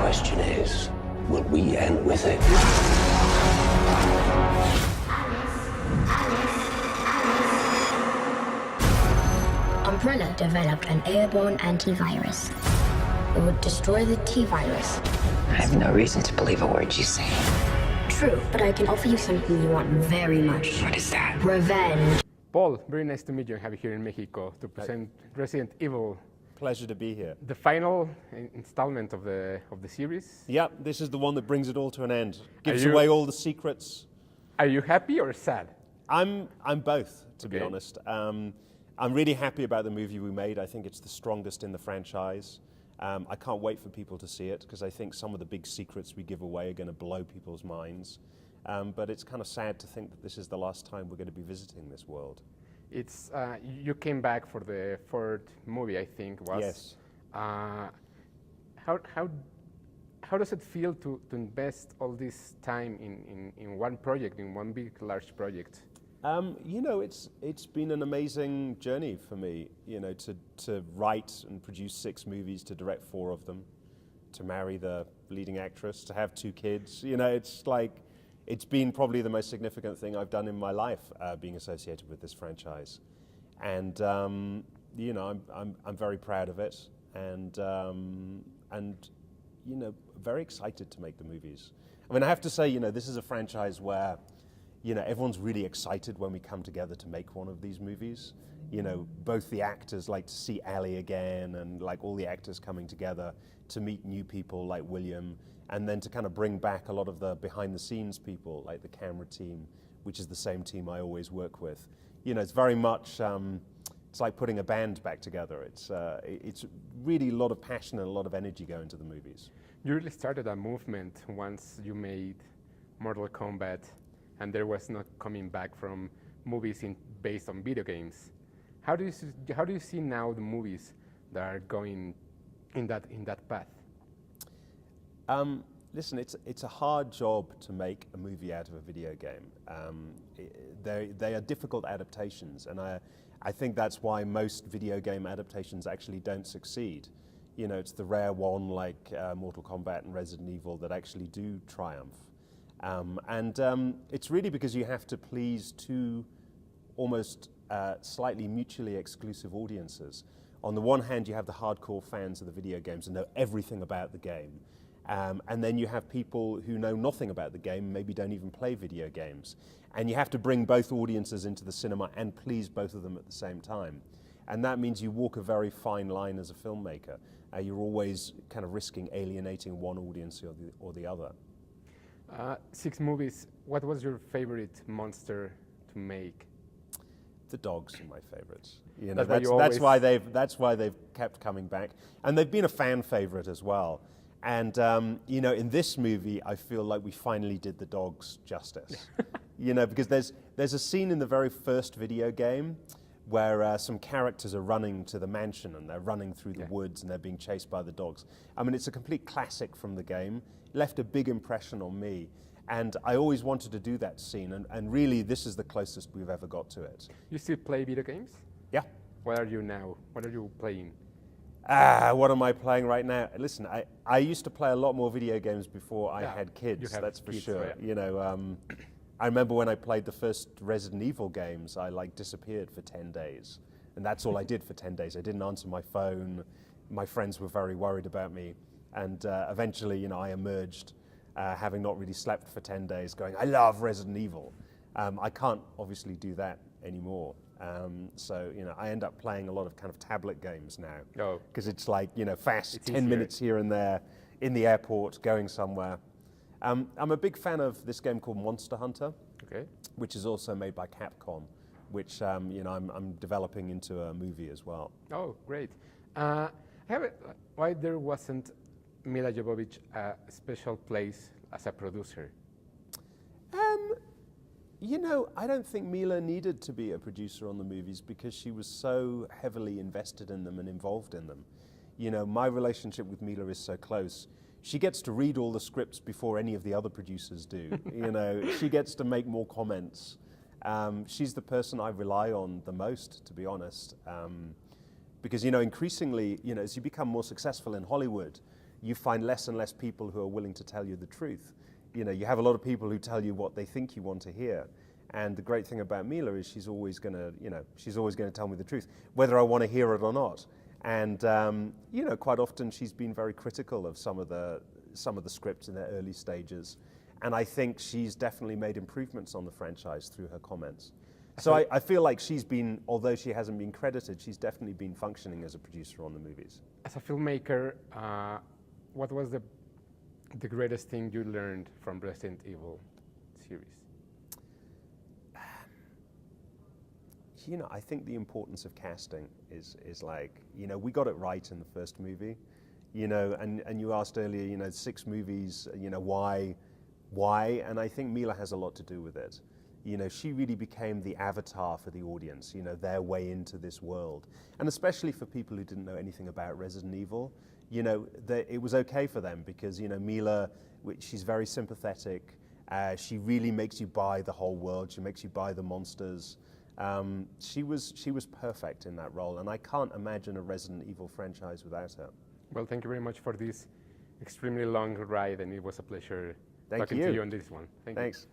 question is, will we end with it? Umbrella developed an airborne antivirus. It would destroy the T-virus. I have no reason to believe a word you say. True, but I can offer you something you want very much. What is that? Revenge. Paul, very nice to meet you and have you here in Mexico to present Resident Evil, Pleasure to be here. the final installment of the series. Yep, this is the one that brings it all to an end. Gives you- away all the secrets. Are you happy or sad? I'm both, to be Okay. honest. I'm really happy about the movie we made. I think it's the strongest in the franchise. I can't wait for people to see it because I think some of the big secrets we give away are going to blow people's minds. But it's kind of sad to think that this is the last time we're going to be visiting this world. It's you came back for the third movie, I think was. Yes. How does it feel to invest all this time in one project, in one big, large project? You know, it's been an amazing journey for me, you know, to write and produce 6 movies, to direct 4 of them, to marry the leading actress, to have 2 kids. You know, it's been probably the most significant thing I've done in my life, being associated with this franchise. And, you know, I'm very proud of it and, you know, very excited to make the movies. I mean, I have to say, you know, this is a franchise where, you know, everyone's really excited when we come together to make one of these movies. You know, both the actors like to see Ellie again and like all the actors coming together to meet new people like William, and then to kind of bring back a lot of the behind the scenes people like the camera team, which is the same team I always work with. You know, it's very much, it's like putting a band back together. It's really a lot of passion and a lot of energy going into the movies. You really started a movement once you made Mortal Kombat, and there was not coming back from movies based on video games. How do you see now the movies that are going in that path? Listen, it's a hard job to make a movie out of a video game. They are difficult adaptations, and I think that's why most video game adaptations actually don't succeed. You know, it's the rare one like Mortal Kombat and Resident Evil that actually do triumph. It's really because you have to please 2 almost slightly mutually exclusive audiences. On the one hand, you have the hardcore fans of the video games and know everything about the game. And then you have people who know nothing about the game, maybe don't even play video games. And you have to bring both audiences into the cinema and please both of them at the same time. And that means you walk a very fine line as a filmmaker. You're always kind of risking alienating one audience or the other. 6 movies. What was your favorite monster to make? The dogs are my favorites. You know, That's that's why they've kept coming back, and they've been a fan favorite as well. And you know, in this movie, I feel like we finally did the dogs justice. You know, because there's a scene in the very first video game where some characters are running to the mansion and they're running through the woods and they're being chased by the dogs. I mean, it's a complete classic from the game. It left a big impression on me. And I always wanted to do that scene, and really this is the closest we've ever got to it. You still play video games? Yeah. What are you now? What are you playing? What am I playing right now? Listen, I used to play a lot more video games before I had kids, you have that's for kids, sure. right. You know, I remember when I played the first Resident Evil games, I like disappeared for 10 days. And that's all I did for 10 days. I didn't answer my phone. My friends were very worried about me. And eventually, you know, I emerged, having not really slept for 10 days, going, I love Resident Evil. I can't obviously do that anymore. So, you know, I end up playing a lot of kind of tablet games now. Oh. Because it's like, you know, fast, It's 10 easier. minutes here and there, in the airport, going somewhere. I'm a big fan of this game called Monster Hunter, Okay. which is also made by Capcom, which, you know, I'm developing into a movie as well. Oh, great. Why there wasn't Mila Jovovich a special place as a producer? You know, I don't think Mila needed to be a producer on the movies because she was so heavily invested in them and involved in them. You know, my relationship with Mila is so close. She gets to read all the scripts before any of the other producers do. You know, she gets to make more comments. She's the person I rely on the most, to be honest. Because, you know, increasingly, you know, as you become more successful in Hollywood, you find less and less people who are willing to tell you the truth. You know, you have a lot of people who tell you what they think you want to hear. And the great thing about Mila is she's always going to, you know, she's always going to tell me the truth, whether I want to hear it or not. And you know, quite often she's been very critical of some of the scripts in their early stages. And I think she's definitely made improvements on the franchise through her comments. So I feel like she's been, although she hasn't been credited, she's definitely been functioning as a producer on the movies. As a filmmaker, what was the greatest thing you learned from Resident Evil series? You know, I think the importance of casting is like, you know, we got it right in the first movie, you know, and you asked earlier, you know, 6 movies, you know, why? And I think Mila has a lot to do with it. You know, she really became the avatar for the audience, you know, their way into this world. And especially for people who didn't know anything about Resident Evil, you know, it was okay for them because, you know, Mila, she's very sympathetic. She really makes you buy the whole world. She makes you buy the monsters. She was perfect in that role, and I can't imagine a Resident Evil franchise without her. Well, thank you very much for this extremely long ride, and it was a pleasure Thank talking you. to you on this one. Thank you. Thanks.